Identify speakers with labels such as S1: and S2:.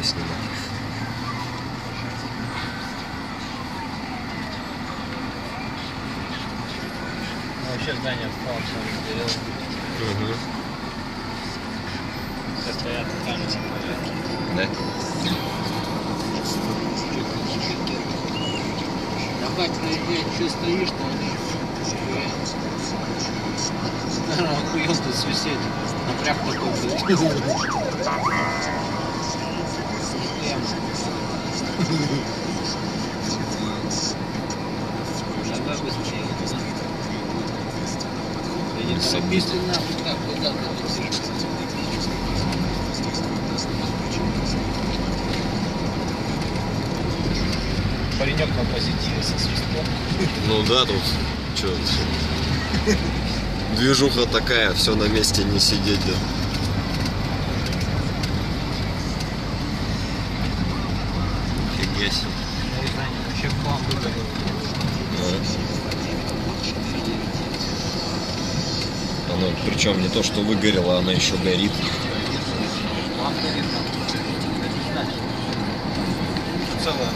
S1: поснимать.
S2: Вообще здание в полном деле.
S1: Угу.
S2: Все стоят камеры.
S1: Да?
S2: Давай проезжай, что стоишь-то? Наверное, охуел тут сусед. Напряг такой, блядь. Давай быстрее. Иди торопись ты нахуй, как куда ты летишь? Паренек на позитиве со свистком.
S1: Ну да, тут что, движуха такая, все на месте не сидеть. Да. Фига себе.
S2: Вообще в план выгорел.
S1: Она, причем не то, что выгорела, она еще горит.
S2: План горит там. Целая.